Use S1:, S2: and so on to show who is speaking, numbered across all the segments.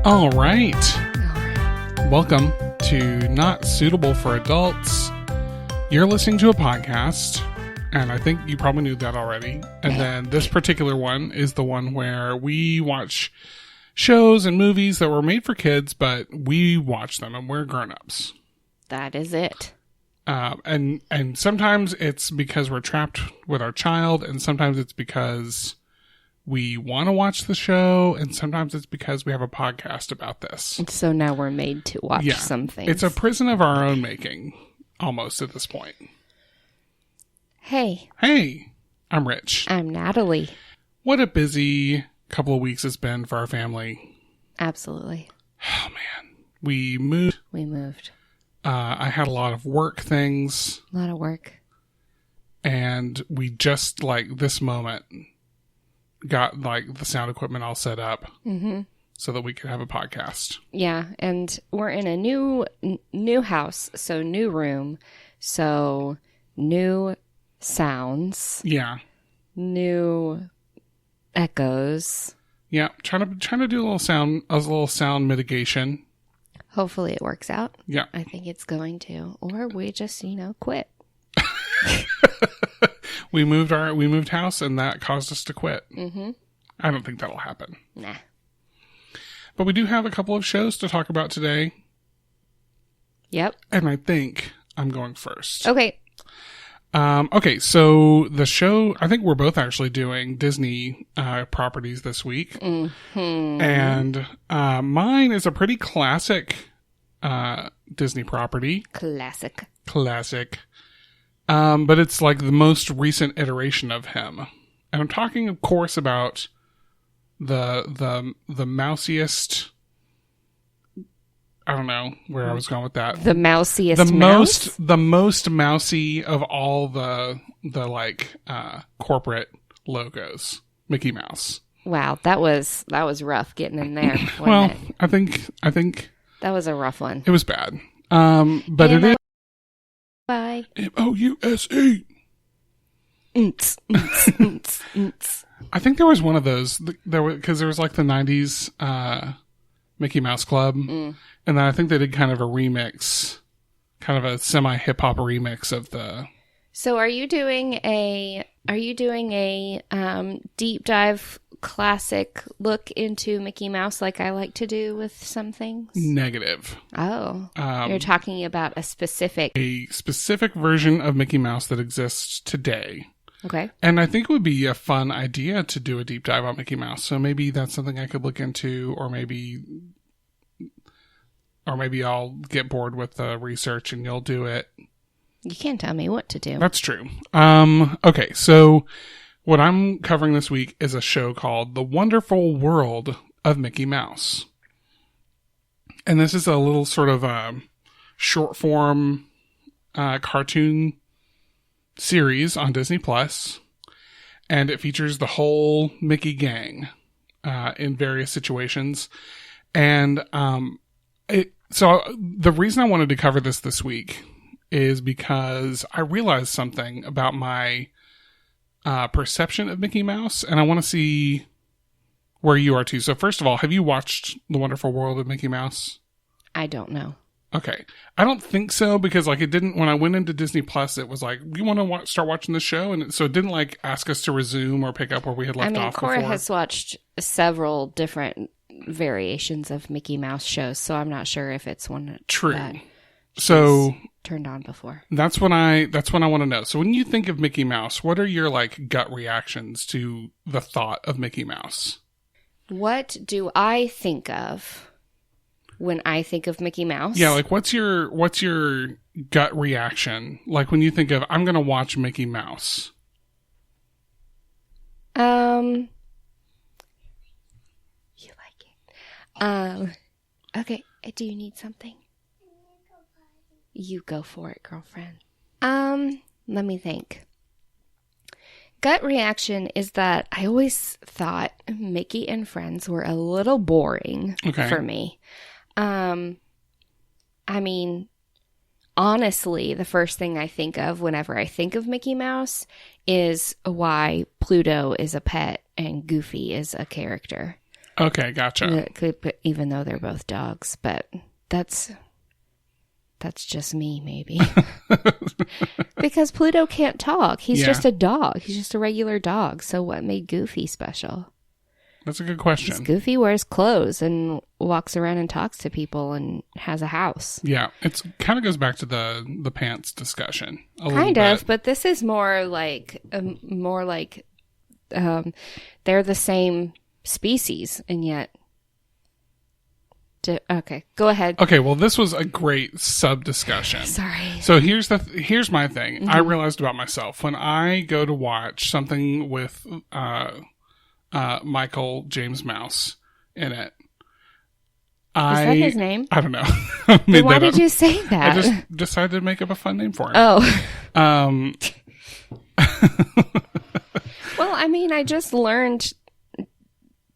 S1: All right. Welcome to Not Suitable for Adults. You're listening to a podcast, and I think you probably knew that already. And then this particular one is the one where we watch shows and movies that were made for kids, but we watch them and we're grown-ups.
S2: That is it.
S1: And sometimes it's because we're trapped with our child, and sometimes it's because we want to watch the show, and sometimes it's because we have a podcast about this.
S2: So now we're made to watch some things.
S1: It's a prison of our own making, almost at this point.
S2: Hey,
S1: I'm Rich.
S2: I'm Natalie.
S1: What a busy couple of weeks it's been for our family.
S2: Absolutely.
S1: Oh, man. We moved. I had a lot of work things.
S2: A lot of work.
S1: And we just, this moment, got, the sound equipment all set up so that we could have a podcast.
S2: Yeah, and we're in a new house, so new room, so new sounds.
S1: Yeah.
S2: New echoes.
S1: Yeah, trying to do a little sound mitigation.
S2: Hopefully it works out.
S1: Yeah.
S2: I think it's going to. Or we just, quit.
S1: We moved house, and that caused us to quit.
S2: Mm-hmm.
S1: I don't think that'll happen.
S2: Nah.
S1: But we do have a couple of shows to talk about today.
S2: Yep.
S1: And I think I'm going first.
S2: Okay.
S1: Okay, so the show, I think we're both actually doing Disney properties this week.
S2: Mm-hmm.
S1: And mine is a pretty classic Disney property.
S2: Classic.
S1: But it's the most recent iteration of him. And I'm talking, of course, about the mousiest. I don't know where I was going with that.
S2: The mousiest mouse?
S1: The most mousy of all the corporate logos. Mickey Mouse.
S2: Wow, that was rough getting in there.
S1: Well,
S2: it?
S1: I think
S2: that was a rough one.
S1: It was bad. But it is.
S2: Bye.
S1: MOUSE. I think there was one of those. Because there was the 90s Mickey Mouse Club. And then I think they did kind of a remix, kind of a semi-hip-hop remix of the...
S2: So are you doing a deep dive classic look into Mickey Mouse like I like to do with some things?
S1: Negative.
S2: Oh. You're talking about a specific
S1: version of Mickey Mouse that exists today.
S2: Okay.
S1: And I think it would be a fun idea to do a deep dive on Mickey Mouse. So maybe that's something I could look into, or maybe I'll get bored with the research and you'll do it.
S2: You can't tell me what to do.
S1: That's true. Okay, so what I'm covering this week is a show called The Wonderful World of Mickey Mouse. And this is a little sort of short form cartoon series on Disney Plus. And it features the whole Mickey gang in various situations. And so the reason I wanted to cover this week is because I realized something about my perception of Mickey Mouse, and I want to see where you are too. So first of all, have you watched The Wonderful World of Mickey Mouse?
S2: I don't know.
S1: Okay. I don't think so, because it didn't, when I went into Disney Plus, it was you want to start watching the show? And so it didn't ask us to resume or pick up where we had left off
S2: Cora
S1: before.
S2: has watched several different variations of Mickey Mouse shows, so I'm not sure if it's one that
S1: so
S2: turned on before.
S1: That's what I want to know. So when you think of Mickey Mouse, what are your gut reactions to the thought of Mickey Mouse?
S2: What do I think of when I think of Mickey Mouse?
S1: Yeah, what's your gut reaction? When you think of, I'm going to watch Mickey Mouse.
S2: You like it. Okay. Do you need something? You go for it, girlfriend. Let me think. Gut reaction is that I always thought Mickey and Friends were a little boring for me. Honestly, the first thing I think of whenever I think of Mickey Mouse is why Pluto is a pet and Goofy is a character.
S1: Okay, gotcha.
S2: Even though they're both dogs, but that's just me, maybe. Because Pluto can't talk. He's just a dog. He's just a regular dog. So what made Goofy special?
S1: That's a good question.
S2: Goofy wears clothes and walks around and talks to people and has a house.
S1: Yeah, it kind of goes back to the pants discussion.
S2: Kind of, but this is more like they're the same species, and yet. Okay, go ahead.
S1: Okay, well, this was a great sub discussion.
S2: Sorry.
S1: So here's my thing. Mm-hmm. I realized about myself when I go to watch something with Michael James Mouse in it.
S2: Is that his name?
S1: I don't know.
S2: Why did you say that?
S1: I just decided to make up a fun name for him.
S2: Oh. Well, I mean, I just learned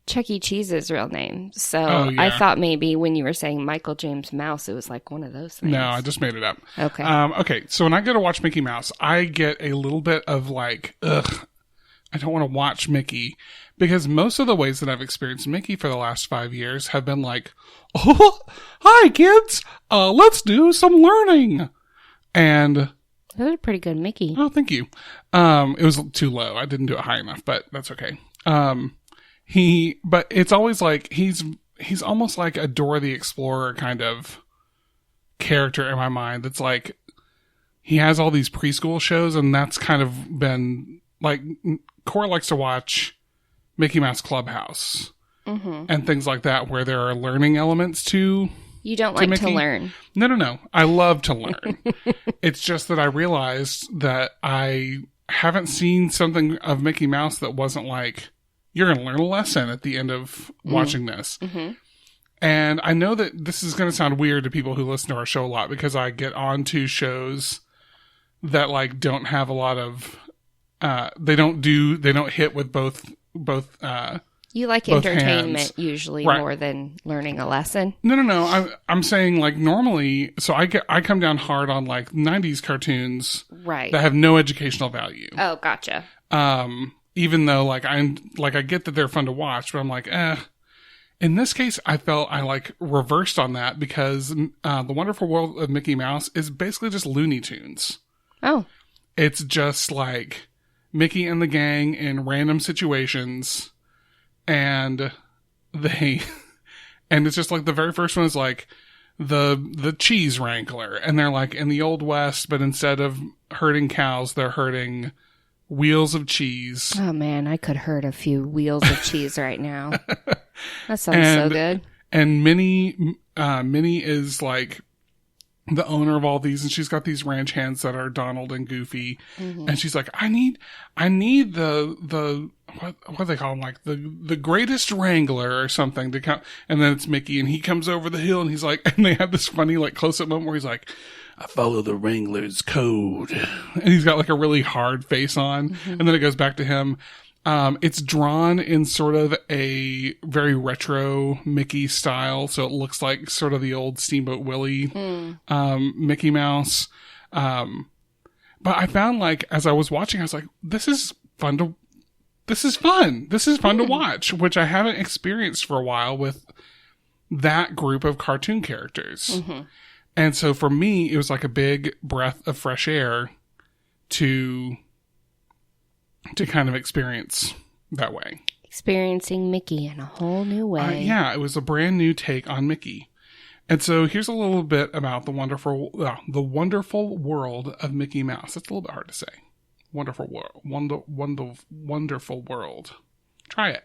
S2: Chuck E. Cheese's real name. So I thought maybe when you were saying Michael James Mouse, it was like one of those things.
S1: No, I just made it up.
S2: Okay.
S1: Okay, so when I go to watch Mickey Mouse, I get a little bit of like, ugh, I don't want to watch Mickey. Because most of the ways that I've experienced Mickey for the last 5 years have been like, oh, hi kids, let's do some learning. And
S2: that was a pretty good Mickey.
S1: Oh, thank you. It was too low. I didn't do it high enough, but that's okay. But it's always like, he's almost like a Dora the Explorer kind of character in my mind. That's like, he has all these preschool shows, and that's kind of been like, Cora likes to watch Mickey Mouse Clubhouse and things like that, where there are learning elements to.
S2: You don't like
S1: Mickey.
S2: to learn.
S1: No. I love to learn. It's just that I realized that I haven't seen something of Mickey Mouse that wasn't like, you're going to learn a lesson at the end of watching this. Mm-hmm. And I know that this is going to sound weird to people who listen to our show a lot, because I get onto shows that like don't have a lot of, they don't hit with both
S2: you like
S1: both
S2: entertainment
S1: hands.
S2: Usually
S1: right.
S2: More than learning a lesson.
S1: No. I'm saying like normally, so I come down hard on like 90s cartoons
S2: right.
S1: that have no educational value.
S2: Oh, gotcha.
S1: Even though like I get that they're fun to watch, but I'm like, In this case, I felt I like reversed on that, because The Wonderful World of Mickey Mouse is basically just Looney Tunes.
S2: Oh.
S1: It's just like Mickey and the gang in random situations, and it's just like the very first one is like the cheese wrangler, and they're like in the Old West, but instead of herding cows, they're herding wheels of cheese.
S2: Oh man, I could herd a few wheels of cheese right now. That sounds so good. And
S1: Minnie is like the owner of all these, and she's got these ranch hands that are Donald and Goofy, and she's like, I need the what do they call him, like the greatest wrangler or something to come, and then it's Mickey, and he comes over the hill, and he's like, and they have this funny like close up moment where he's like, I follow the wrangler's code, and he's got like a really hard face on, and then it goes back to him. It's drawn in sort of a very retro Mickey style, so it looks like sort of the old Steamboat Willie Mickey Mouse. But I found, like, as I was watching, I was like, this is fun to watch, which I haven't experienced for a while with that group of cartoon characters. And so for me, it was like a big breath of fresh air to kind of experience that way.
S2: Experiencing Mickey in a whole new way.
S1: Yeah, it was a brand new take on Mickey. And so here's a little bit about the wonderful world of Mickey Mouse. It's a little bit hard to say. Wonderful world. Wonderful world. Try it.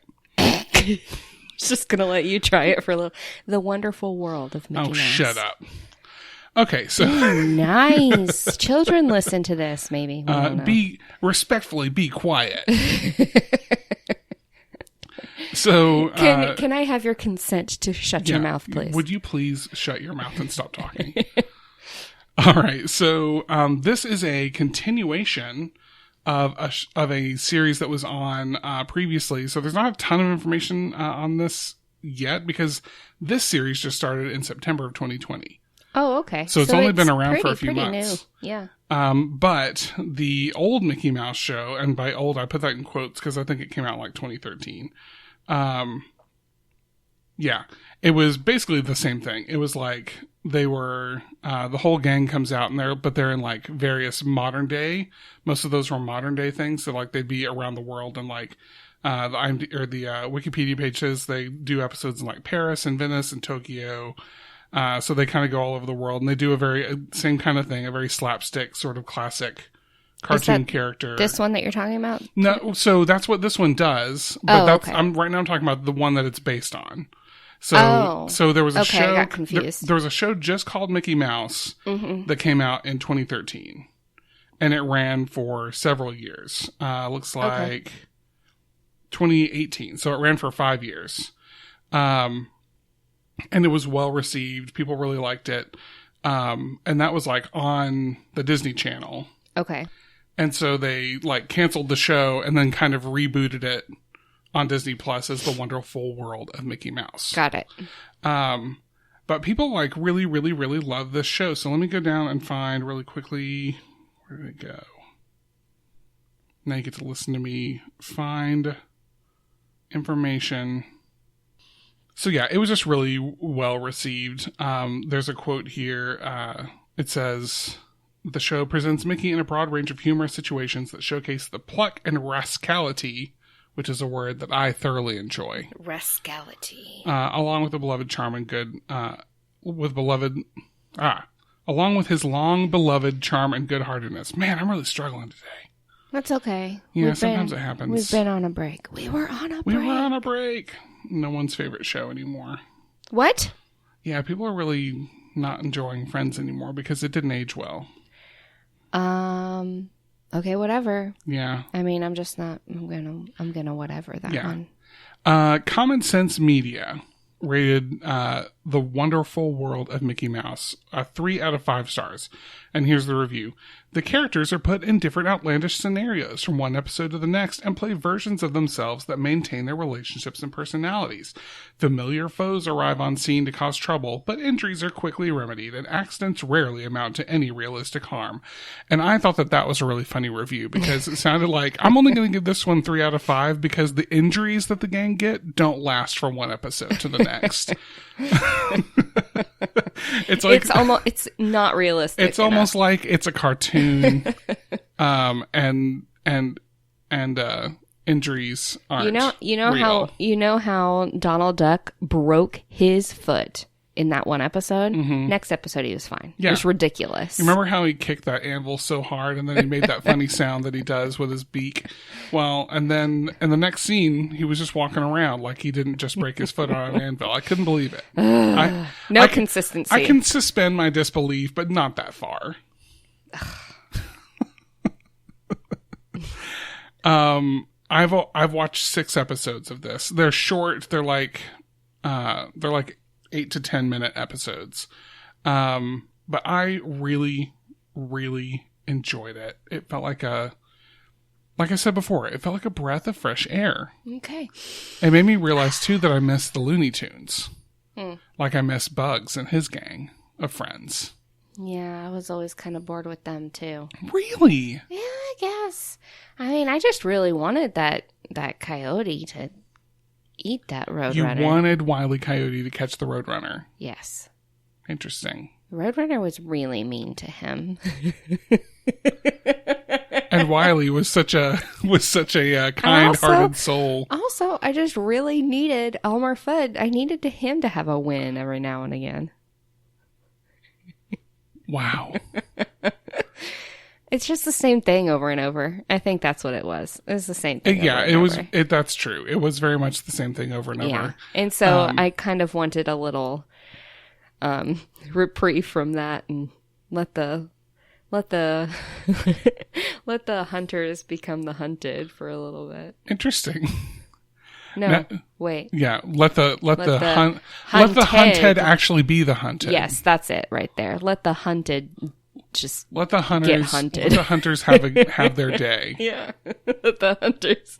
S2: Just going to let you try it for a little. The wonderful world of Mickey Mouse.
S1: Oh, shut up. Okay, so
S2: nice. Children listen to this, maybe.
S1: Be quiet. So,
S2: can I have your consent to shut your mouth, please?
S1: Would you please shut your mouth and stop talking? All right. So, this is a continuation of a series that was on previously. So, there's not a ton of information on this yet, because this series just started in September of 2020.
S2: Oh, okay.
S1: So it's only been around for a few months.
S2: New. Yeah.
S1: But the old Mickey Mouse show, and by old I put that in quotes because I think it came out like 2013. Yeah. It was basically the same thing. It was like they were, the whole gang comes out but they're in like various modern day. Most of those were modern day things. So like they'd be around the world, and like, the Wikipedia page says they do episodes in like Paris and Venice and Tokyo. So they kind of go all over the world, and they do a very same kind of thing, a very slapstick sort of classic cartoon character.
S2: This one that you're talking about?
S1: No, so that's what this one does. But
S2: okay.
S1: I'm talking about the one that it's based on. So there was a show.
S2: I got confused.
S1: There was a show just called Mickey Mouse that came out in 2013, and it ran for several years. Looks like 2018. So it ran for 5 years. And it was well received. People really liked it. And that was like on the Disney Channel.
S2: Okay.
S1: And so they like canceled the show and then kind of rebooted it on Disney Plus as The Wonderful World of Mickey Mouse.
S2: Got it.
S1: But people like really, really, really love this show. So let me go down and find really quickly. Where did it go? Now you get to listen to me find information. So yeah, it was just really well received. There's a quote here. It says, the show presents Mickey in a broad range of humorous situations that showcase the pluck and rascality, which is a word that I thoroughly enjoy.
S2: Rascality.
S1: Along with the beloved charm and good, along with his long beloved charm and good-heartedness. Man, I'm really struggling today.
S2: That's okay.
S1: Yeah, sometimes it happens.
S2: We've been on a break. We were on a break.
S1: No one's favorite show anymore.
S2: What?
S1: Yeah, people are really not enjoying Friends anymore because it didn't age well.
S2: Okay, whatever.
S1: Yeah.
S2: I mean, I'm gonna whatever that one.
S1: Common Sense Media rated The Wonderful World of Mickey Mouse 3 out of 5 stars. And here's the review. The characters are put in different outlandish scenarios from one episode to the next and play versions of themselves that maintain their relationships and personalities. Familiar foes arrive on scene to cause trouble, but injuries are quickly remedied and accidents rarely amount to any realistic harm. And I thought that was a really funny review because it sounded like I'm only going to give this one 3 out of 5 because the injuries that the gang get don't last from one episode to the next. It's
S2: not realistic.
S1: It's almost like it's a cartoon, and injuries aren't.
S2: You know how Donald Duck broke his foot in that one episode. Mm-hmm. Next episode he was fine. Yeah. It was ridiculous.
S1: You remember how he kicked that anvil so hard and then he made that funny sound that he does with his beak? Well, and then in the next scene he was just walking around like he didn't just break his foot on an anvil. I couldn't believe it.
S2: No consistency.
S1: I can suspend my disbelief, but not that far. I've watched 6 episodes of this. They're short. They're like 8 to 10 minute episodes. But I really, really enjoyed it. It felt like like I said before, it felt like a breath of fresh air.
S2: Okay.
S1: It made me realize too that I miss the Looney Tunes. Like I miss Bugs and his gang of friends.
S2: Yeah, I was always kind of bored with them too.
S1: Really?
S2: Yeah, I guess. I mean, I just really wanted that coyote to eat that Roadrunner.
S1: You wanted Wile E. Coyote to catch the Roadrunner?
S2: Yes.
S1: Interesting.
S2: Roadrunner was really mean to him.
S1: And Wiley was such a kind-hearted soul.
S2: Also, I just really needed Elmer Fudd. I needed him to have a win every now and again.
S1: Wow.
S2: It's just the same thing over and over. I think that's what it was. It was the same thing.
S1: Yeah, that's true. It was very much the same thing over and over. Yeah.
S2: And so I kind of wanted a little reprieve from that and let the hunters become the hunted for a little bit.
S1: Interesting.
S2: No, wait.
S1: Yeah, let the hunted actually be the hunted.
S2: Yes, that's it right there. Let the hunted just
S1: let the hunters
S2: get hunted.
S1: Let the hunters have their day.
S2: Yeah, let the hunters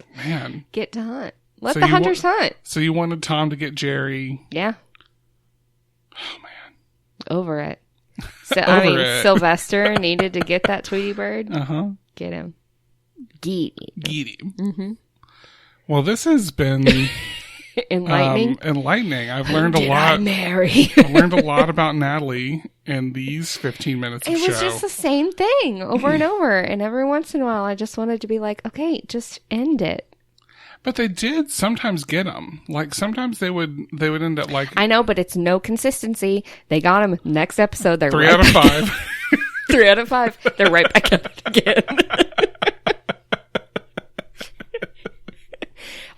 S2: get to hunt. Let the hunters hunt.
S1: So you wanted Tom to get Jerry?
S2: Yeah.
S1: Oh man,
S2: over it. So Sylvester needed to get that Tweety bird. Get him. Get him.
S1: Mm-hmm. Well, this has been
S2: Enlightening.
S1: Enlightening. I've learned a
S2: Did
S1: lot.
S2: I marry?
S1: I've learned a lot about Natalie in these 15 minutes of
S2: It
S1: show.
S2: was just the same thing over and over. And every once in a while, I just wanted to be like, okay, just end it.
S1: But they did sometimes get them. Like sometimes they would end up like
S2: I know, but it's no consistency. They got him. Next episode, they're
S1: 3
S2: right
S1: out of
S2: back
S1: 5.
S2: 3 out of 5. They're right back at it again.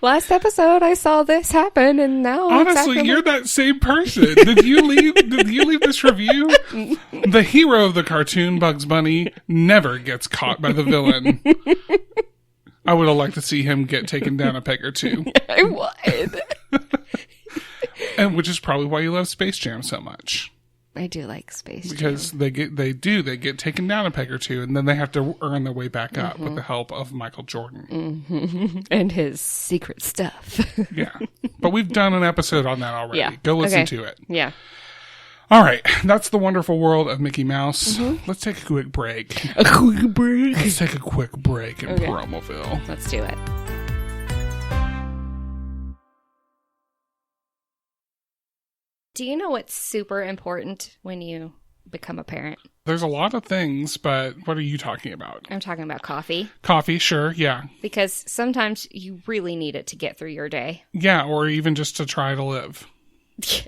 S2: Last episode, I saw this happen, and now
S1: Honestly, you're that same person. Did you leave this review? The hero of the cartoon, Bugs Bunny, never gets caught by the villain. I would have liked to see him get taken down a peg or two.
S2: I would.
S1: And which is probably why you love Space Jam so much.
S2: I do like Space
S1: Because
S2: Jam.
S1: they get taken down a peg or two, and then they have to earn their way back up with the help of Michael Jordan.
S2: And his secret stuff.
S1: Yeah. But we've done an episode on that already.
S2: Yeah.
S1: Go listen
S2: Okay.
S1: to it.
S2: Yeah.
S1: All right. That's the wonderful world of Mickey Mouse. Let's take a quick break.
S2: A quick break.
S1: Let's take a quick break in
S2: Okay.
S1: Promoville.
S2: Let's do it. Do you know what's super important when you become a parent?
S1: There's a lot of things, but what are you talking about?
S2: I'm talking about coffee.
S1: Coffee, sure, yeah.
S2: Because sometimes you really need it to get through your day.
S1: Yeah, or even just to try to live.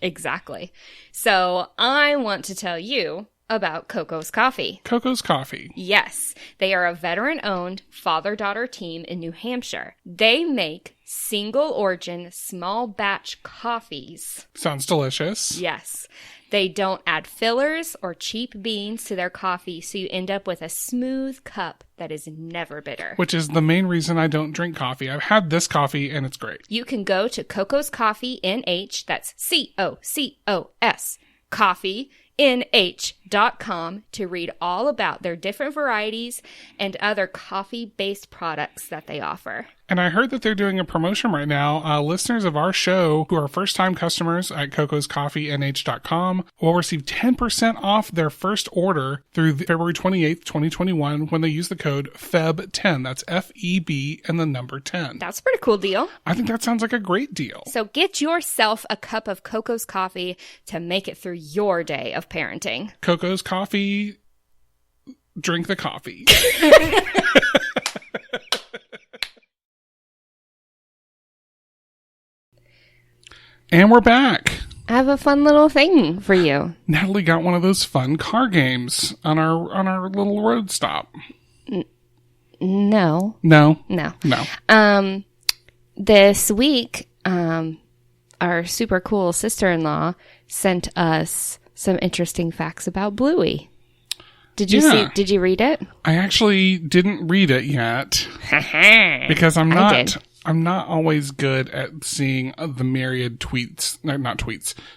S2: Exactly. So I want to tell you about Coco's Coffee.
S1: Coco's Coffee.
S2: Yes, they are a veteran-owned father-daughter team in New Hampshire. They make single-origin, small-batch coffees.
S1: Sounds delicious.
S2: Yes. They don't add fillers or cheap beans to their coffee, so you end up with a smooth cup that is never bitter.
S1: Which is the main reason I don't drink coffee. I've had this coffee, and it's great.
S2: You can go to Coco's Coffee NH, that's COCOS, coffeenh.com to read all about their different varieties and other coffee-based products that they offer.
S1: And I heard that they're doing a promotion right now. Listeners of our show who are first-time customers at cocoscoffeenh.com will receive 10% off their first order through February 28th, 2021 when they use the code FEB10. That's F-E-B and the number 10.
S2: That's a pretty cool deal.
S1: I think that sounds like a great deal.
S2: So get yourself a cup of Coco's Coffee to make it through your day of parenting.
S1: Coco's Coffee, drink the coffee. And we're back.
S2: I have a fun little thing for you.
S1: Natalie got one of those fun car games on our little road stop.
S2: No.
S1: No.
S2: This week, our super cool sister-in-law sent us some interesting facts about Bluey. Did you read it?
S1: I actually didn't read it yet because I'm not always good at seeing the myriad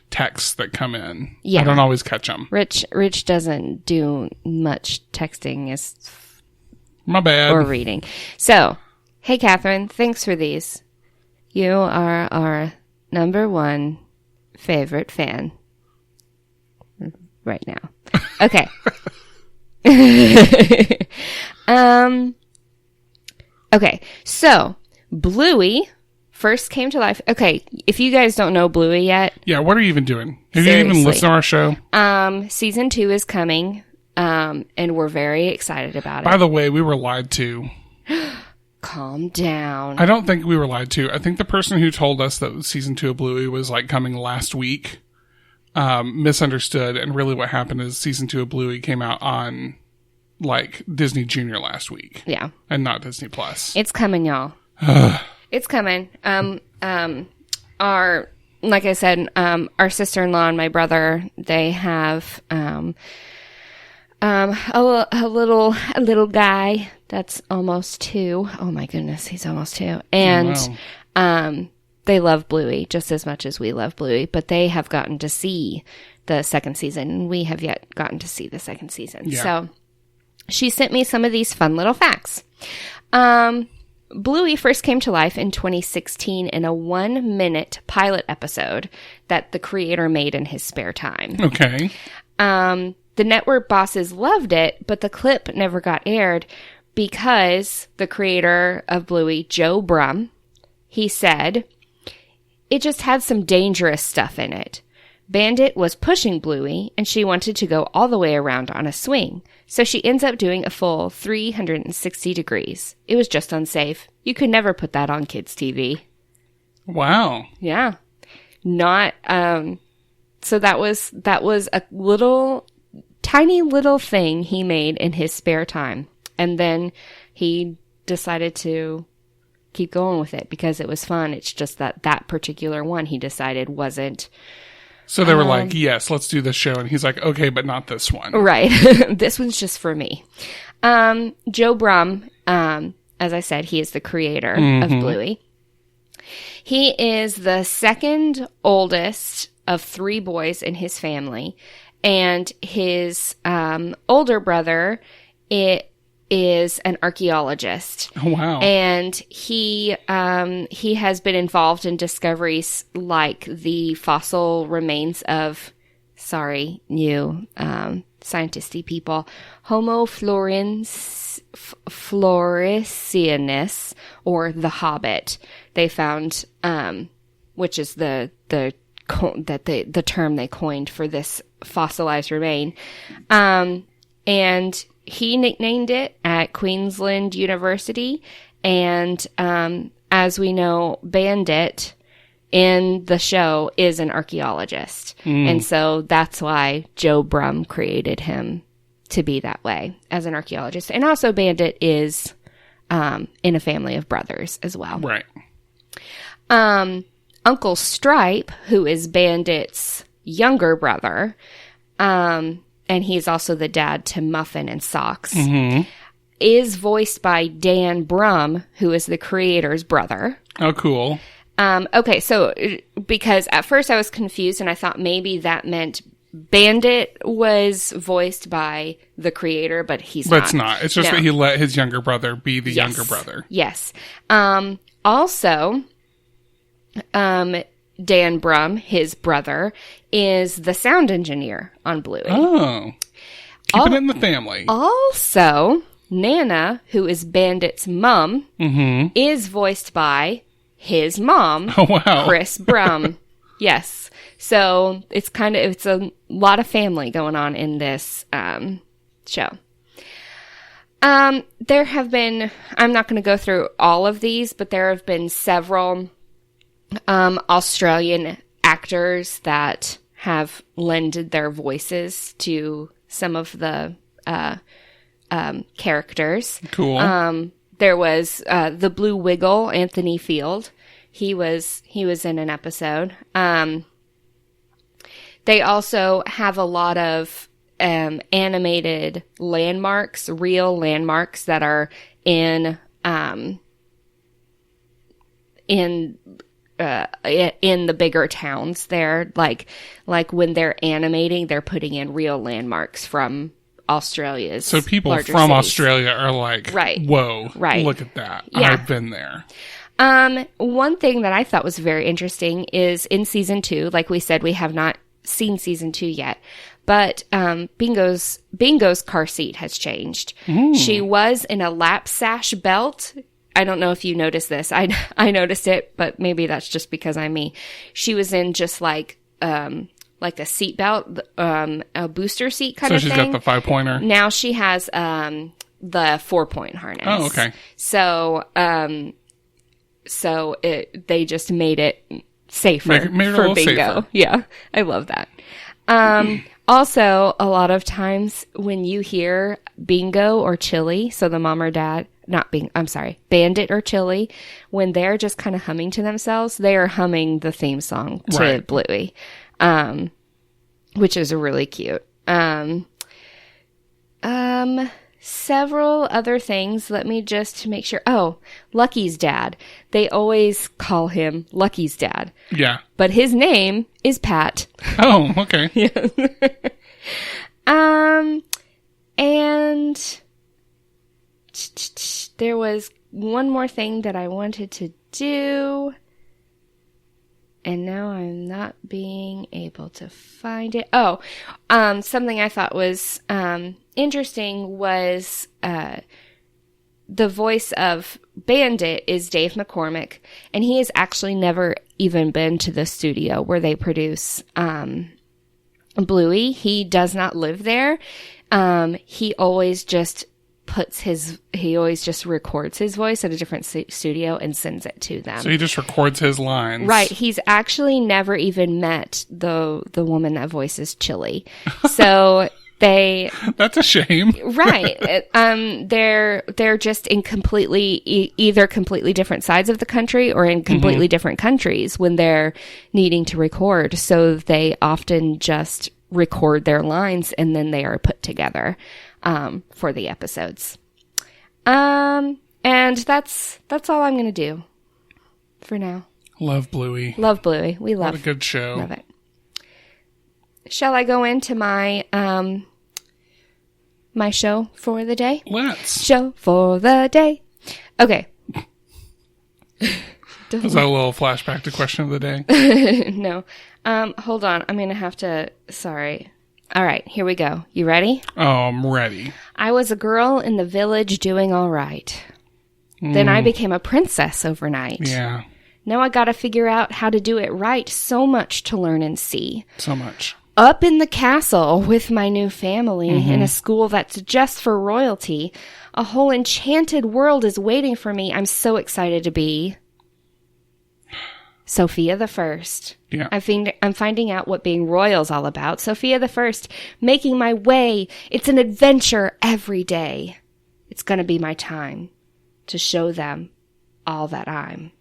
S1: texts that come in.
S2: Yeah.
S1: I don't always catch them.
S2: Rich doesn't do much texting
S1: My bad.
S2: or reading. So, hey, Catherine, thanks for these. You are our number one favorite fan right now. Okay. Okay, so Bluey first came to life. Okay, if you guys don't know Bluey yet,
S1: Yeah, what are you even doing? Have you
S2: Seriously.
S1: even listened to our show?
S2: season 2 is coming, and we're very excited about
S1: By
S2: it.
S1: the way, we were lied to.
S2: Calm down.
S1: I don't think we were lied to. I think the person who told us that season 2 of Bluey was like coming last week misunderstood, and really what happened is season 2 of Bluey came out on like Disney Junior last week
S2: Yeah,
S1: and not Disney Plus.
S2: it's coming, y'all. It's coming. Like I said, our sister-in-law and my brother, they have a little guy that's almost 2. Oh my goodness, he's almost 2. And
S1: Wow.
S2: they love Bluey just as much as we love Bluey, but they have gotten to see the second season, and we have yet gotten to see the second season.
S1: Yeah.
S2: So she sent me some of these fun little facts. Bluey first came to life in 2016 in a 1-minute pilot episode that the creator made in his spare time.
S1: Okay.
S2: The network bosses loved it, but the clip never got aired because the creator of Bluey, Joe Brum, he said, it just had some dangerous stuff in it. Bandit was pushing Bluey, and she wanted to go all the way around on a swing. So she ends up doing a full 360 degrees. It was just unsafe. You could never put that on kids' TV.
S1: Wow.
S2: Yeah. Not, so that was a tiny little thing he made in his spare time. And then he decided to keep going with it because it was fun. It's just that particular one he decided wasn't.
S1: So they were like, yes, let's do this show. And he's like, okay, but not this one.
S2: Right. This one's just for me. Joe Brumm, as I said, he is the creator of Bluey. He is the second oldest of 3 boys in his family. And his older brother is an archaeologist.
S1: Oh, wow.
S2: And he has been involved in discoveries like the fossil remains of, new scientisty people, Homo floresianus, or the Hobbit. They found, which is the term they coined for this fossilized remain. And he nicknamed it at Queensland University. And as we know, Bandit in the show is an archaeologist. And so that's why Joe Brumm created him to be that way as an archaeologist. And also Bandit is in a family of brothers as well.
S1: Right.
S2: Uncle Stripe, who is Bandit's younger brother, and he's also the dad to Muffin and Socks, is voiced by Dan Brumm, who is the creator's brother.
S1: Oh, cool.
S2: Okay, so because at first I was confused and I thought maybe that meant Bandit was voiced by the creator, but he's not.
S1: But it's not. It's just that he let his younger brother be the younger brother.
S2: Yes. Also, Dan Brumm, his brother, is the sound engineer on Bluey.
S1: Oh. Keeping it in the family.
S2: Also, Nana, who is Bandit's mom, is voiced by his mom, Chris Brumm. Yes. So it's a lot of family going on in this show. There have been, I'm not going to go through all of these, but there have been several Australian actors that have lended their voices to some of the characters.
S1: Cool.
S2: There was the Blue Wiggle, Anthony Field. He was in an episode. They also have a lot of animated landmarks, real landmarks that are in the bigger towns there. Like when they're animating, they're putting in real landmarks from Australia's.
S1: So people from
S2: cities.
S1: Australia are like,
S2: right.
S1: Whoa,
S2: right.
S1: Look at that.
S2: Yeah.
S1: I've been there.
S2: One thing that I thought was very interesting is in season 2, like we said, we have not seen season 2 yet, but Bingo's car seat has changed. She was in a lap sash belt. I don't know if you noticed this. I noticed it, but maybe that's just because I'm me. She was in just like a seat belt, a booster seat kind of thing. So she's got
S1: the 5-pointer.
S2: Now she has the 4-point harness.
S1: Oh, okay.
S2: So they just made it safer
S1: made it
S2: for Bingo.
S1: Safer.
S2: Yeah, I love that. Also, a lot of times when you hear Bingo or Chili, so the mom or dad, Bandit or Chili, when they're just kind of humming to themselves, they are humming the theme song to Bluey, which is really cute. Several other things. Let me just make sure. Oh, Lucky's dad. They always call him Lucky's dad.
S1: Yeah.
S2: But his name is Pat.
S1: Oh, okay.
S2: Yeah. And there was one more thing that I wanted to do. And now I'm not being able to find it. Oh, something I thought was interesting was the voice of Bandit is Dave McCormick, and he has actually never even been to the studio where they produce Bluey. He does not live there. He always just records his voice at a different studio and sends it to them.
S1: So he just records his lines.
S2: Right. He's actually never even met the woman that voices Chili. So that's a shame. Right. They're just in either completely different sides of the country or in completely different countries when they're needing to record. So they often just record their lines and then they are put together for the episodes. And that's all I'm going to do for now.
S1: Love Bluey.
S2: Love Bluey. We love it.
S1: What a good show.
S2: Love it. Shall I go into my my show for the day?
S1: Let's.
S2: Show for the day. Okay.
S1: Was that a little flashback to question of the day?
S2: No. Hold on. I'm going to have to... Sorry. All right. Here we go. You ready?
S1: Oh, I'm ready.
S2: I was a girl in the village doing all right. Then I became a princess overnight.
S1: Yeah.
S2: Now I got to figure out how to do it right. So much to learn and see.
S1: So much.
S2: Up in the castle with my new family in a school that's just for royalty. A whole enchanted world is waiting for me. I'm so excited to be Sofia the First.
S1: Yeah.
S2: I'm finding out what being royal's all about. Sofia the First, making my way. It's an adventure every day. It's going to be my time to show them all that I'm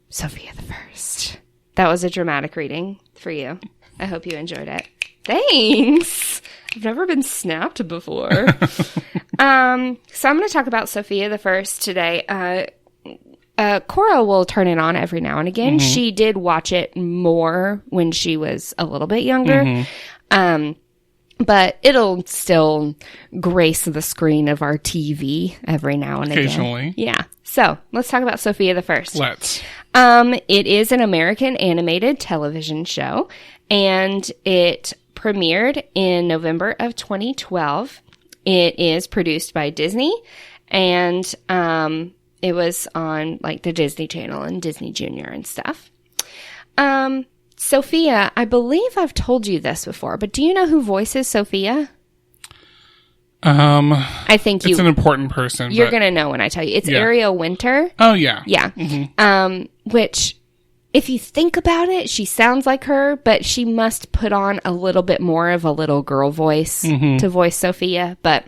S2: Sofia the First. That was a dramatic reading for you. I hope you enjoyed it. Thanks. I've never been snapped before. So I'm going to talk about Sofia the First today. Cora will turn it on every now and again. She did watch it more when she was a little bit younger. But it'll still grace the screen of our TV every now and
S1: Occasionally.
S2: again. Yeah. So let's talk about Sofia the First.
S1: Let's.
S2: It is an American animated television show, and it premiered in November of 2012. It is produced by Disney, and it was on like the Disney Channel and Disney Junior and stuff. Sofia, I believe I've told you this before, but do you know who voices Sofia? I think
S1: it's an important person.
S2: You're going to know when I tell you. It's Ariel Winter.
S1: Oh, yeah.
S2: Yeah. Which, if you think about it, she sounds like her, but she must put on a little bit more of a little girl voice to voice Sofia. But,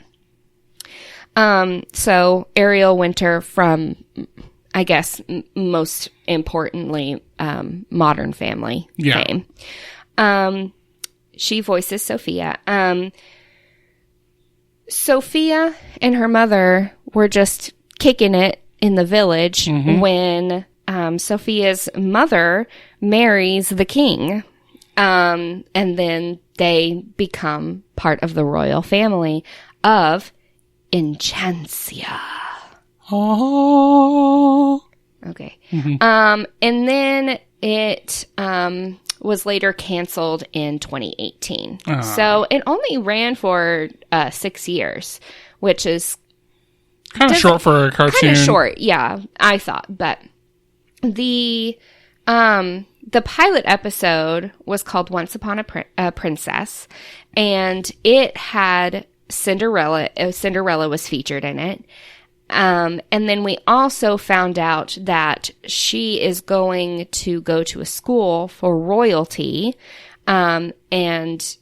S2: so Ariel Winter from, I guess, most importantly, Modern Family fame. She voices Sofia. Sofia and her mother were just kicking it in the village when Sofia's mother marries the king. And then they become part of the royal family of Enchantia.
S1: Oh.
S2: Okay. And then it was later canceled in 2018. So it only ran for 6 years, which is
S1: kind of short for a cartoon.
S2: Kind of short, yeah, I thought. But the pilot episode was called Once Upon a Princess, and it had Cinderella. Cinderella was featured in it. And then we also found out that she is going to go to a school for royalty, and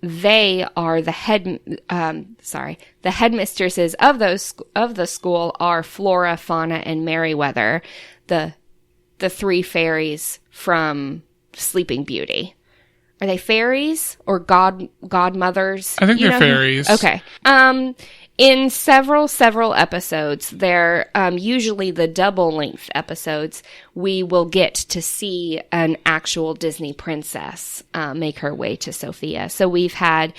S2: they are the headmistresses of the school are Flora, Fauna, and Merryweather, the three fairies from Sleeping Beauty. Are they fairies or godmothers?
S1: I think they're fairies.
S2: Okay. In several episodes, they're usually the double-length episodes, we will get to see an actual Disney princess make her way to Sofia. So we've had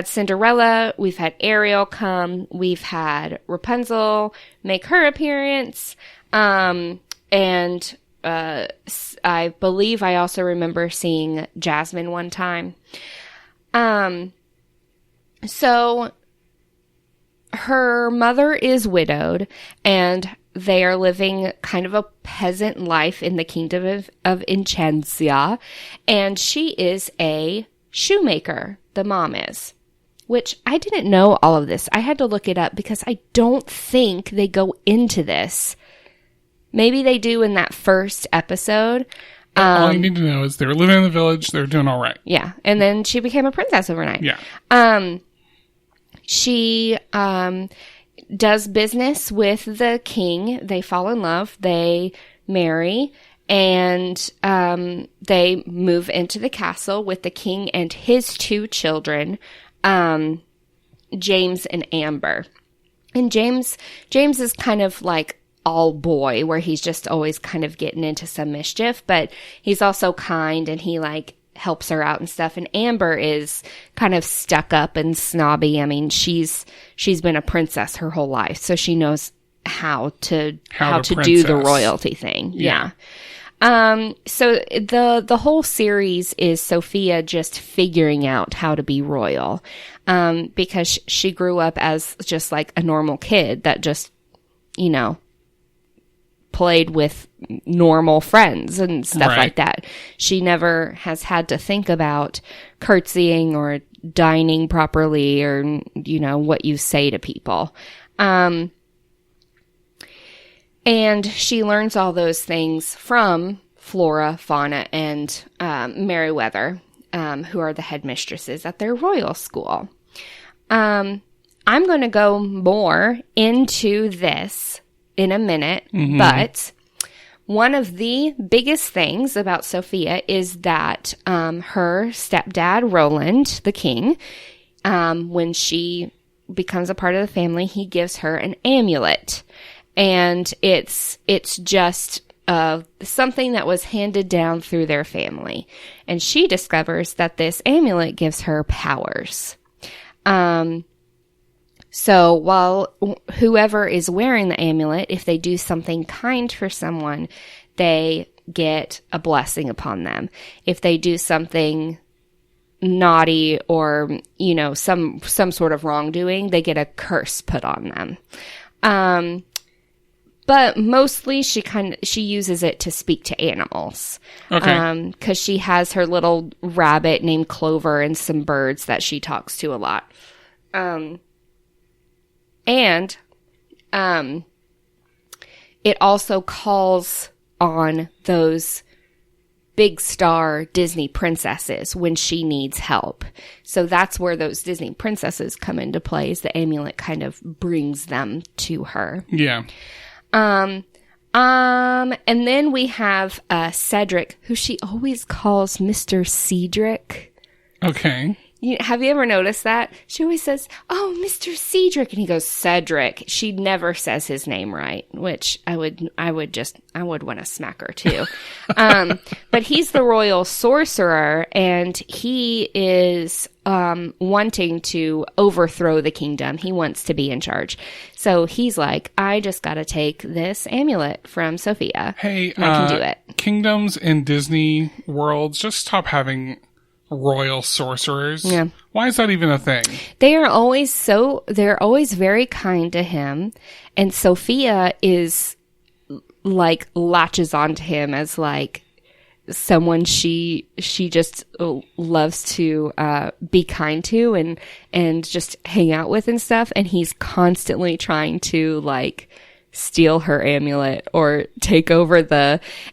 S2: Cinderella, we've had Ariel come, we've had Rapunzel make her appearance, and I believe I also remember seeing Jasmine one time. So her mother is widowed, and they are living kind of a peasant life in the kingdom of Inchencia, and she is a shoemaker, the mom is. Which I didn't know all of this. I had to look it up because I don't think they go into this. Maybe they do in that first episode.
S1: All you need to know is they were living in the village. They're doing all right.
S2: Yeah. And then she became a princess overnight.
S1: Yeah.
S2: She does business with the king. They fall in love. They marry. And they move into the castle with the king and his 2 children, James and Amber. And James is kind of like all boy, where he's just always kind of getting into some mischief, but he's also kind and he like helps her out and stuff. And Amber is kind of stuck up and snobby. I mean, she's been a princess her whole life, so she knows how to do the royalty thing. Yeah. So the whole series is Sofia just figuring out how to be royal, because she grew up as just like a normal kid that just, played with normal friends and stuff like that. She never has had to think about curtsying or dining properly or, what you say to people. And she learns all those things from Flora, Fauna, and Merriweather, who are the headmistresses at their royal school. I'm going to go more into this in a minute, but one of the biggest things about Sofia is that her stepdad, Roland, the king, when she becomes a part of the family, he gives her an amulet. And it's just something that was handed down through their family. And she discovers that this amulet gives her powers. So while whoever is wearing the amulet, if they do something kind for someone, they get a blessing upon them. If they do something naughty or, some sort of wrongdoing, they get a curse put on them. But mostly she uses it to speak to animals. Okay. 'Cause she has her little rabbit named Clover and some birds that she talks to a lot. And it also calls on those big star Disney princesses when she needs help. So that's where those Disney princesses come into play, is the amulet kind of brings them to her.
S1: Yeah.
S2: And then we have Cedric, who she always calls Mr. Cedric.
S1: Okay.
S2: Have you ever noticed that? She always says, "Oh, Mr. Cedric," and he goes, "Cedric." She never says his name right, which I would want to smack her too. But he's the royal sorcerer, and he is wanting to overthrow the kingdom. He wants to be in charge. So he's like, "I just got to take this amulet from Sofia.
S1: Hey,
S2: and I can do it."
S1: Kingdoms in Disney worlds, just stop having royal sorcerers. Yeah. Why is that even a thing?
S2: They're always very kind to him, and Sofia is like latches onto him as like someone she just loves to be kind to and just hang out with and stuff, and he's constantly trying to like steal her amulet or take over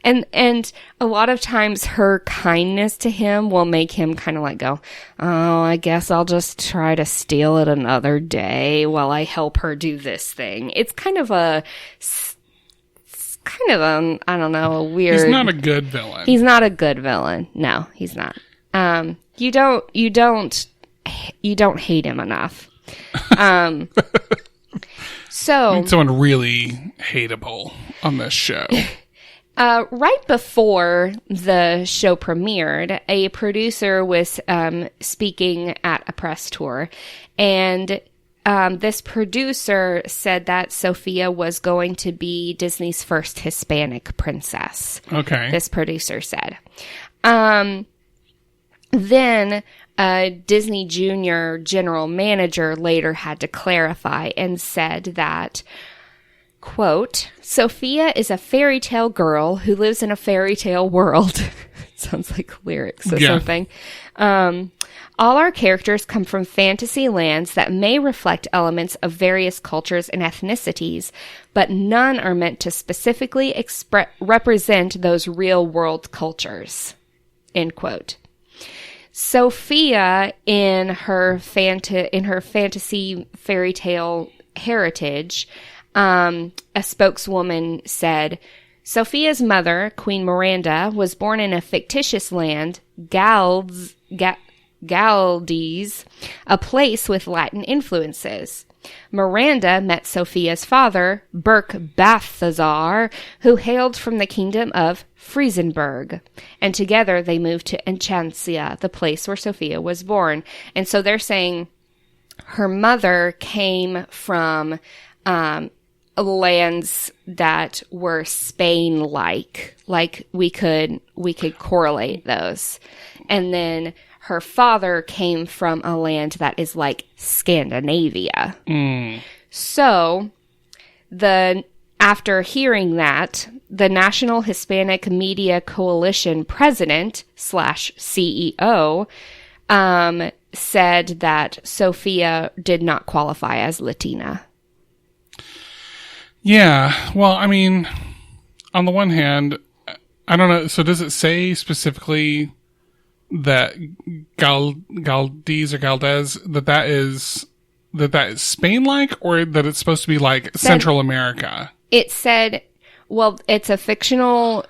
S2: and a lot of times her kindness to him will make him kind of like go, "Oh, I guess I'll just try to steal it another day while I help her do this thing." It's kind of a I don't know, a weird...
S1: He's not a good villain.
S2: He's not a good villain. No, he's not. You don't hate him enough. So,
S1: I need someone really hateable on this show.
S2: Right before the show premiered, a producer was speaking at a press tour, and this producer said that Sofia was going to be Disney's first Hispanic princess. Okay. This producer said. Then Disney Junior general manager later had to clarify and said that, quote, Sophia is a fairy tale girl who lives in a fairy tale world. Sounds like lyrics or something. All our characters come from fantasy lands that may reflect elements of various cultures and ethnicities, but none are meant to specifically represent those real-world cultures. End quote. Sophia, in her fantasy fairy tale heritage, a spokeswoman said, Sophia's mother, Queen Miranda, was born in a fictitious land, Galdes, a place with Latin influences. Miranda met Sophia's father, Burke Balthazar, who hailed from the kingdom of Friesenberg, and together they moved to Enchantia, the place where Sophia was born. And so they're saying her mother came from lands that were Spain-like, like we could correlate those. And then her father came from a land that is like Scandinavia. So after hearing that, the National Hispanic Media Coalition president / CEO said that Sophia did not qualify as Latina.
S1: Yeah. Well, I mean, on the one hand, I don't know. So does it say specifically that Galdes or Galdes, that is Spain-like, or that it's supposed to be like Central America? It
S2: said, well, it's a fictional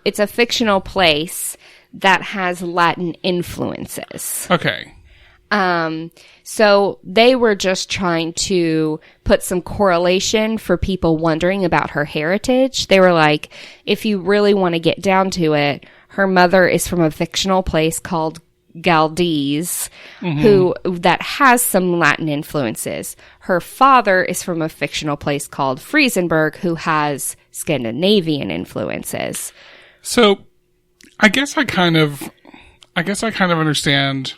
S2: place that has Latin influences.
S1: Okay.
S2: So they were just trying to put some correlation for people wondering about her heritage. They were like, if you really want to get down to it, her mother is from a fictional place called Galdes, that has some Latin influences. Her father is from a fictional place called Friesenberg, who has Scandinavian influences.
S1: So, I guess I kind of understand.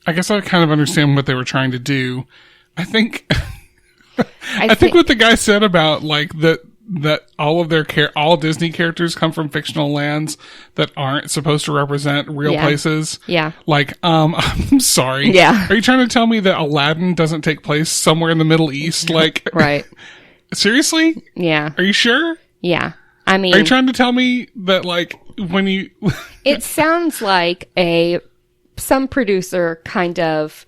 S1: I think what they were trying to do. I think what the guy said about like that all Disney characters come from fictional lands that aren't supposed to represent real places.
S2: Yeah.
S1: Like, I'm sorry.
S2: Yeah.
S1: Are you trying to tell me that Aladdin doesn't take place somewhere in the Middle East? Like,
S2: right.
S1: Seriously?
S2: Yeah.
S1: Are you sure?
S2: Yeah. I mean,
S1: are you trying to tell me that like when you,
S2: it sounds like some producer kind of,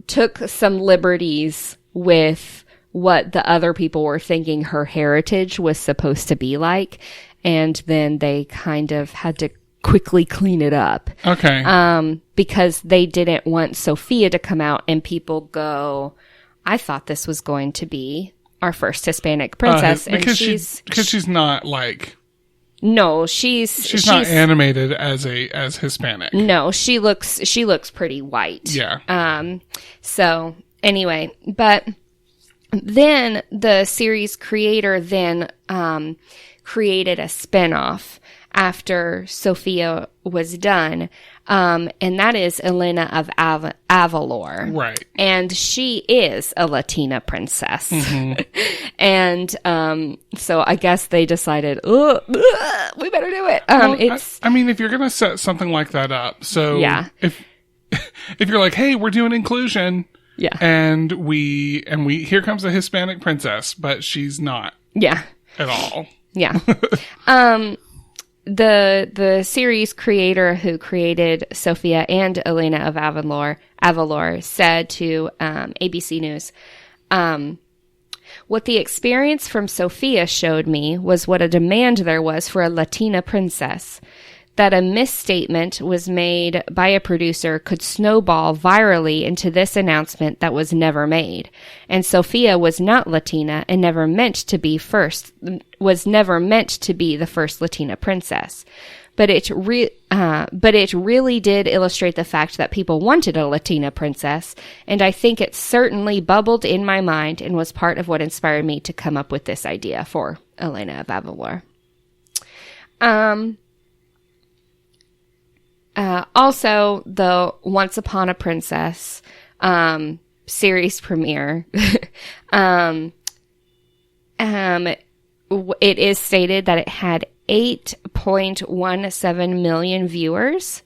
S2: took some liberties with what the other people were thinking her heritage was supposed to be like, and then they kind of had to quickly clean it up.
S1: Okay.
S2: Because they didn't want Sophia to come out and people go, I thought this was going to be our first Hispanic princess, and
S1: she's not like.
S2: No, she's
S1: not animated as Hispanic.
S2: No, she looks pretty white.
S1: Yeah.
S2: So anyway, but then the series creator created a spinoff after Sophia was done, and that is Elena of Avalor.
S1: Right.
S2: And she is a Latina princess. And so I guess they decided, we better do it.
S1: I mean, if you're going to set something like that up, so
S2: yeah.
S1: if you're like, hey, we're doing inclusion,
S2: yeah,
S1: and we here comes a Hispanic princess, but she's not,
S2: yeah,
S1: at all,
S2: yeah. The series creator who created Sophia and Elena of Avalor said to ABC News, what the experience from Sophia showed me was what a demand there was for a Latina princess. That a misstatement was made by a producer could snowball virally into this announcement that was never made. And Sophia was not Latina and never meant to be the first Latina princess. But it really did illustrate the fact that people wanted a Latina princess, and I think it certainly bubbled in my mind and was part of what inspired me to come up with this idea for Elena of Avalor. Also, the Once Upon a Princess series premiere, it is stated that it had 8.17 million viewers,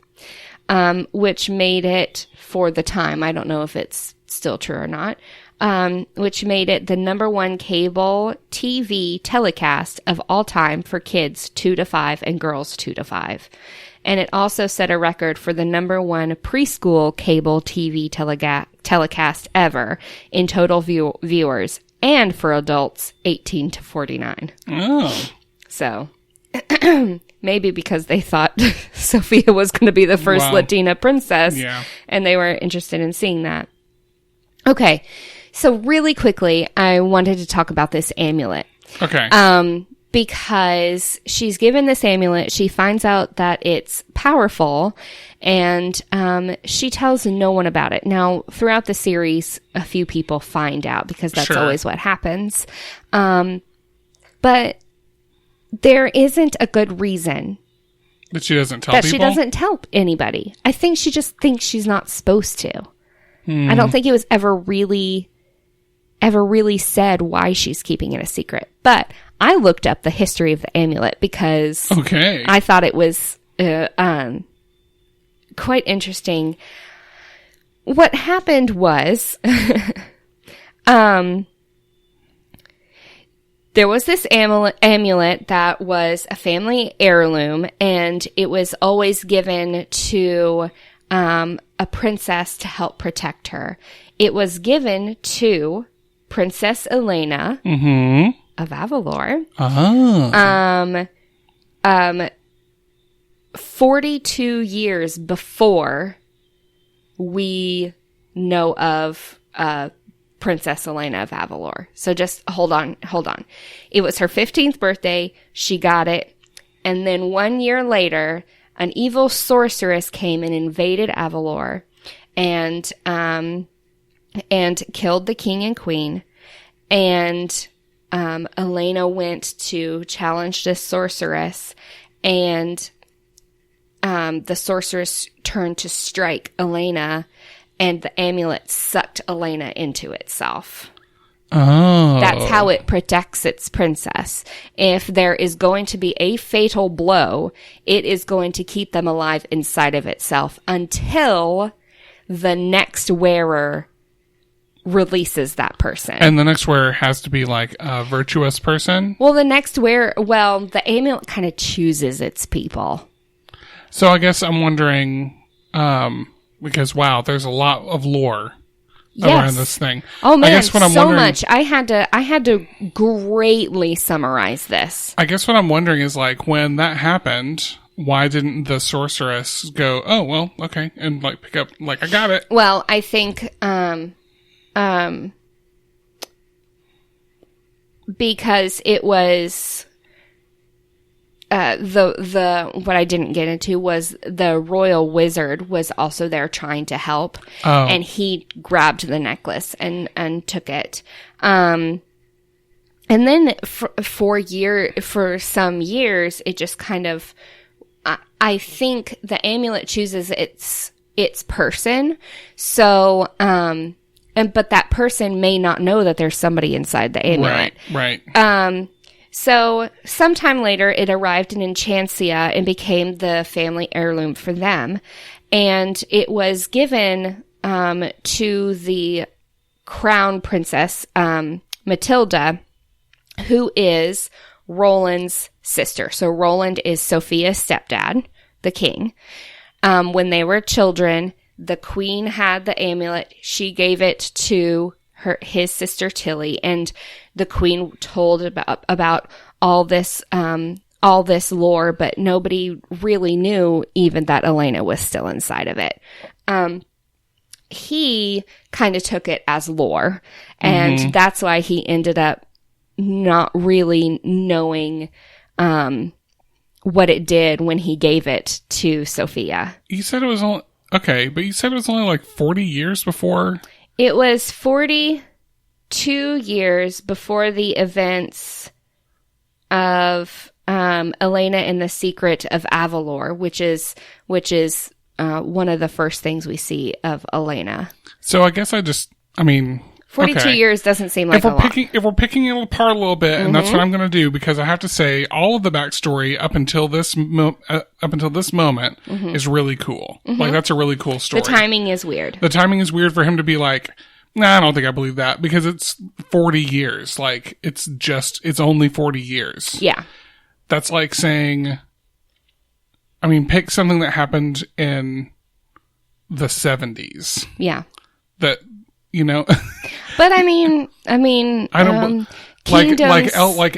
S2: which made it, for the time, I don't know if it's still true or not, which made it the #1 cable TV telecast of all time for kids 2 to 5 and girls 2 to 5. And it also set a record for the #1 preschool cable TV telecast ever in total viewers, and for adults 18 to 49.
S1: Oh.
S2: So, maybe because they thought Sofia was going to be the first Latina princess, and they were interested in seeing that. Okay, so really quickly, I wanted to talk about this amulet.
S1: Okay.
S2: Because she's given this amulet, she finds out that it's powerful, and she tells no one about it. Now, throughout the series, a few people find out, because that's always what happens. But there isn't a good reason
S1: that she doesn't tell people?
S2: She doesn't tell anybody. I think she just thinks she's not supposed to. I don't think it was ever really said why she's keeping it a secret. But I looked up the history of the amulet because I thought it was quite interesting. What happened was there was this amulet that was a family heirloom, and it was always given to a princess to help protect her. It was given to Princess Elena of Avalor. 42 years before we know of Princess Elena of Avalor. So just hold on. It was her 15th birthday. She got it. And then 1 year later, an evil sorceress came and invaded Avalor and killed the king and queen. And Elena went to challenge this sorceress, and the sorceress turned to strike Elena, and the amulet sucked Elena into itself.
S1: Oh.
S2: That's how it protects its princess. If there is going to be a fatal blow, it is going to keep them alive inside of itself until the next wearer releases that person.
S1: And the next wearer has to be like a virtuous person?
S2: Well, the amulet kind of chooses its people.
S1: So I guess I'm wondering, because there's a lot of lore around this thing.
S2: Oh man, I guess what I'm so much. I had to greatly summarize this.
S1: I guess what I'm wondering is, like, when that happened, why didn't the sorceress go, oh well, okay, and like pick up, like, I got it?
S2: Well, I think because it was what I didn't get into was the royal wizard was also there trying to help, and he grabbed the necklace and took it. And then for some years, it just kind of, I think the amulet chooses its person. So, but that person may not know that there's somebody inside the amulet.
S1: Right.
S2: So sometime later, it arrived in Enchantia and became the family heirloom for them. And it was given to the crown princess, Matilda, who is Roland's sister. So Roland is Sofia's stepdad, the king. When they were children, the queen had the amulet. She gave it to his sister Tilly, and the queen told about all this lore, but nobody really knew even that Elena was still inside of it. He kind of took it as lore, and that's why he ended up not really knowing what it did when he gave it to Sofia.
S1: You said it was only but you said it was only like 40 years before.
S2: It was 42 years before the events of Elena and the Secret of Avalor, which is one of the first things we see of Elena.
S1: So I guess I I mean,
S2: 42 years doesn't seem like
S1: if we're picking it apart a little bit, and that's what I'm going to do, because I have to say all of the backstory up until this moment is really cool. Like, that's a really cool story.
S2: The timing is weird.
S1: The timing is weird for him to be like, nah, I don't think I believe that, because it's 40 years. Like, it's only 40 years.
S2: Yeah.
S1: That's like saying, I mean, pick something that happened in the 70s.
S2: Yeah.
S1: That, you know.
S2: But I mean,
S1: I don't like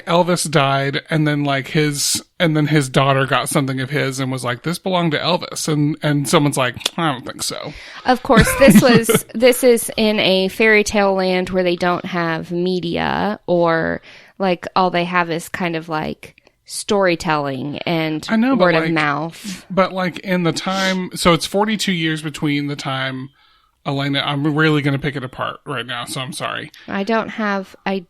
S1: Elvis died, and then his daughter got something of his and was like, this belonged to Elvis, and someone's like, I don't think so.
S2: Of course, this is in a fairy tale land where they don't have media, or like all they have is kind of like storytelling and word of mouth.
S1: But like in the time, so it's 42 years between the time. Elena, I'm really going to pick it apart right now, so I'm sorry.
S2: I don't have the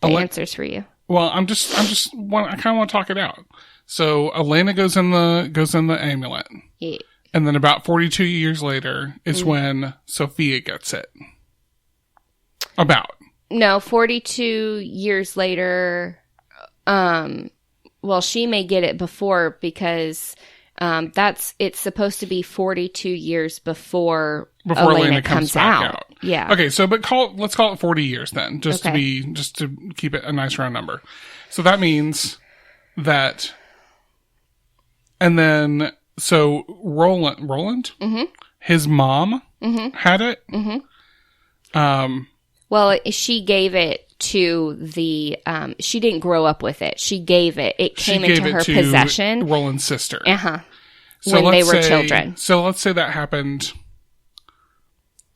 S2: answers for you.
S1: Well, I kind of want to talk it out. So Elena goes in the amulet.
S2: Yeah.
S1: And then about 42 years later is when Sofia gets it.
S2: No, 42 years later, well, she may get it before, because it's supposed to be 42 years before Elena comes out. Yeah.
S1: Okay, so let's call it 40 years then, just to keep it a nice round number. So that means that, and then so Roland, his mom had it.
S2: Well, she gave it to she didn't grow up with it. She gave it. It came into her possession.
S1: Roland's sister.
S2: So when they were children.
S1: So let's say that happened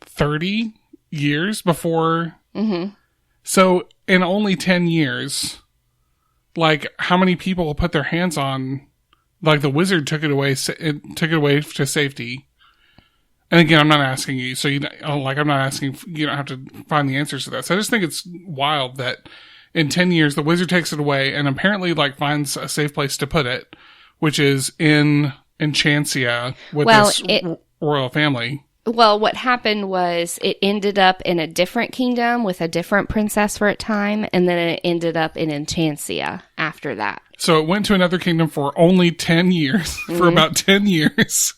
S1: 30 years before. So in only 10 years, like, how many people put their hands on, like, the wizard took it away to safety. And again, I'm not asking you, so I'm not asking, you don't have to find the answers to that. So I just think it's wild that in 10 years, the wizard takes it away and apparently, like, finds a safe place to put it, which is in Enchantia with this royal family.
S2: Well, what happened was it ended up in a different kingdom with a different princess for a time, and then it ended up in Enchantia after that.
S1: So it went to another kingdom for only 10 years, for about 10 years.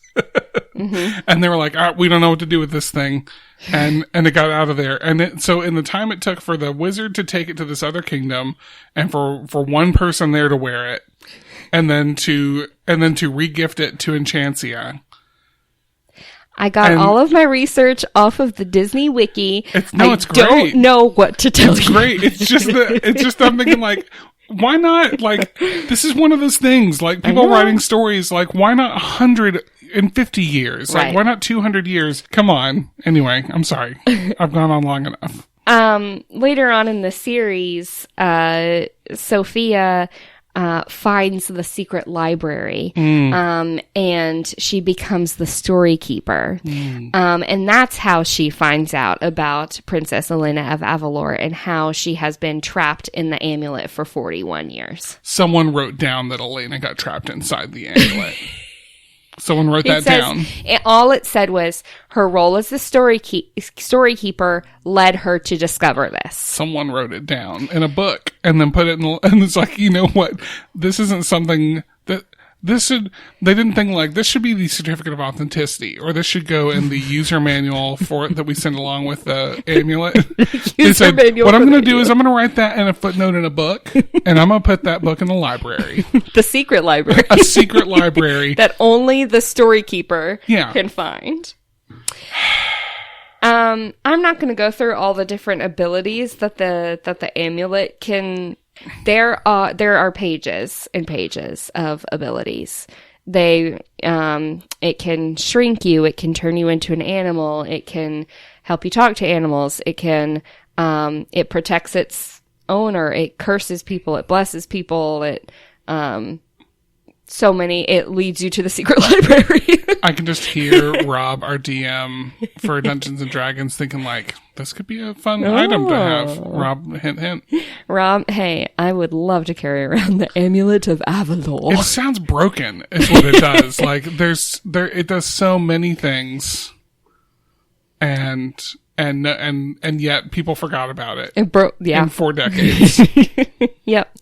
S1: And they were like, we don't know what to do with this thing. And it got out of there. And so in the time it took for the wizard to take it to this other kingdom, and for one person there to wear it, and then to re-gift it to Enchantia.
S2: I got all of my research off of the Disney Wiki.
S1: It's great.
S2: Don't know what to tell you.
S1: It's great. It's just I'm thinking, like, why not? Like, this is one of those things, like, people writing stories, like, why not 150 years? Like, why not 200 years? Come on. Anyway, I'm sorry. I've gone on long enough.
S2: Later on in the series, Sofia finds the secret library, and she becomes the story keeper. And that's how she finds out about Princess Elena of Avalor and how she has been trapped in the amulet for 41 years.
S1: Someone wrote down that Elena got trapped inside the amulet. Someone wrote that down.
S2: All it said was her role as the story keeper led her to discover this.
S1: Someone wrote it down in a book and then put it in, and it's like, you know what? This isn't something that they didn't think, like, this should be the certificate of authenticity, or this should go in the user manual that we send along with the amulet. They said, what I'm going to do is I'm going to write that in a footnote in a book, and I'm going to put that book in the library.
S2: The secret library.
S1: A secret library.
S2: That only the story keeper can find. I'm not going to go through all the different abilities that the amulet can. There are pages and pages of abilities. It can shrink you. It can turn you into an animal. It can help you talk to animals. It can, it protects its owner. It curses people. It blesses people. It leads you to the secret library.
S1: I can just hear Rob, our DM for Dungeons and Dragons, thinking, like, this could be a fun item to have. Rob, hint, hint.
S2: Rob, hey, I would love to carry around the amulet of Avalor.
S1: It sounds broken, is what it does. Like, it does so many things, and and yet people forgot about it.
S2: It broke, yeah.
S1: In 4 decades.
S2: Yep.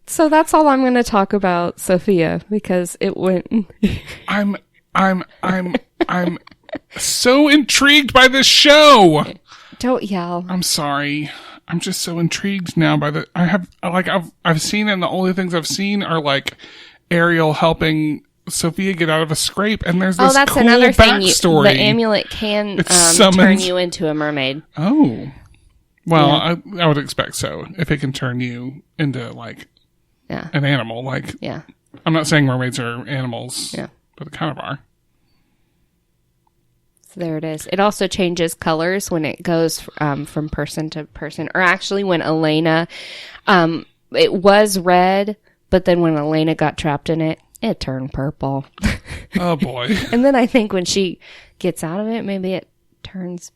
S2: So that's all I'm going to talk about, Sophia, because it went.
S1: I'm so intrigued by this show.
S2: Don't yell.
S1: I'm sorry. I'm just so intrigued now by the. I've seen it, and the only things I've seen are like Ariel helping Sophia get out of a scrape, and there's this
S2: that's
S1: cool
S2: another thing.
S1: backstory.
S2: The amulet can turn you into a mermaid.
S1: Oh, well, yeah. I would expect so. If it can turn you into like an animal, like I'm not saying mermaids are animals, but they kind of are.
S2: So there it is. It also changes colors when it goes from person to person. Or actually, when Elena, it was red, but then when Elena got trapped in it, it turned purple.
S1: Oh, boy.
S2: And then I think when she gets out of it, maybe it turns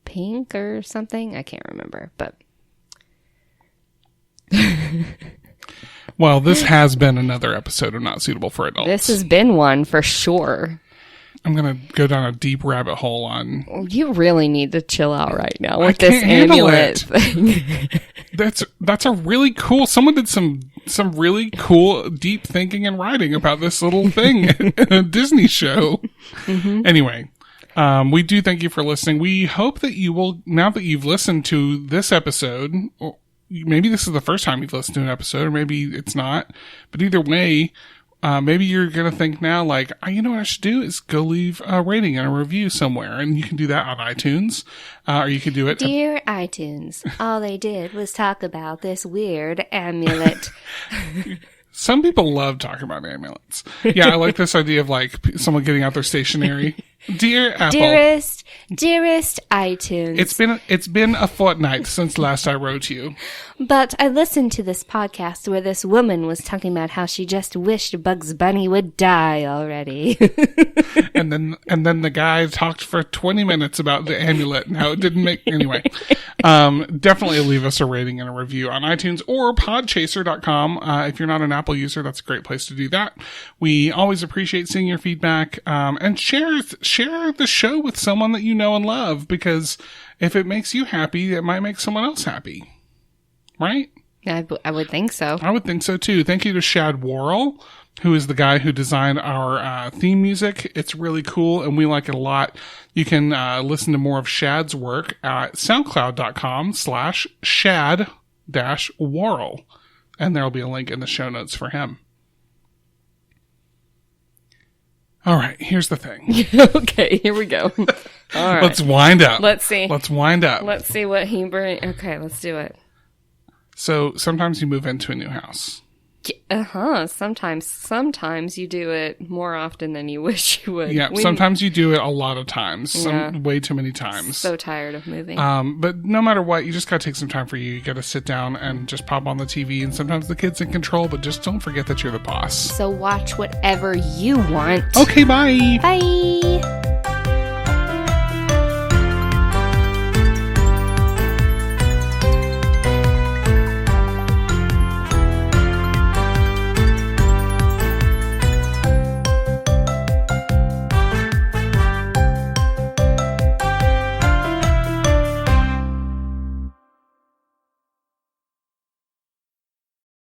S2: pink or something. I can't remember, but...
S1: Well, this has been another episode of Not Suitable for Adults.
S2: This has been one for sure.
S1: I'm going to go down a deep rabbit hole on...
S2: You really need to chill out right now with this amulet thing.
S1: That's a really cool... Someone did some really cool deep thinking and writing about this little thing in a Disney show. Mm-hmm. Anyway, we do thank you for listening. We hope that you will, now that you've listened to this episode, or maybe this is the first time you've listened to an episode, or maybe it's not, but either way... maybe you're going to think now, like, you know what I should do is go leave a rating and a review somewhere. And you can do that on iTunes. Or you could do it.
S2: Dear iTunes, all they did was talk about this weird amulet.
S1: Some people love talking about amulets. Yeah, I like this idea of, like, someone getting out their stationery. Dear Apple.
S2: Dearest iTunes.
S1: It's been a fortnight since last I wrote you.
S2: But I listened to this podcast where this woman was talking about how she just wished Bugs Bunny would die already.
S1: and then the guy talked for 20 minutes about the amulet and how it didn't make... Anyway, definitely leave us a rating and a review on iTunes or podchaser.com. If you're not an Apple user, that's a great place to do that. We always appreciate seeing your feedback. And share the show with someone that you know and love, because if it makes you happy, it might make someone else happy. Right?
S2: I would think so.
S1: I would think so too. Thank you to Shad Worrell, who is the guy who designed our theme music. It's really cool and we like it a lot. You can listen to more of Shad's work at soundcloud.com/Shad-Worrell. And there'll be a link in the show notes for him. All right, here's the thing.
S2: Okay, here we go. All right.
S1: Let's wind up.
S2: Let's see.
S1: Let's wind up.
S2: Let's see what he brings. Okay, let's do it.
S1: So sometimes you move into a new house.
S2: Sometimes you do it more often than you wish you would.
S1: Yeah, sometimes you do it a lot of times. Way too many times.
S2: So tired of moving.
S1: But no matter what, you just gotta take some time for you. You gotta sit down and just pop on the TV, and sometimes the kid's in control, but just don't forget that you're the boss.
S2: So watch whatever you want.
S1: Okay, bye!
S2: Bye!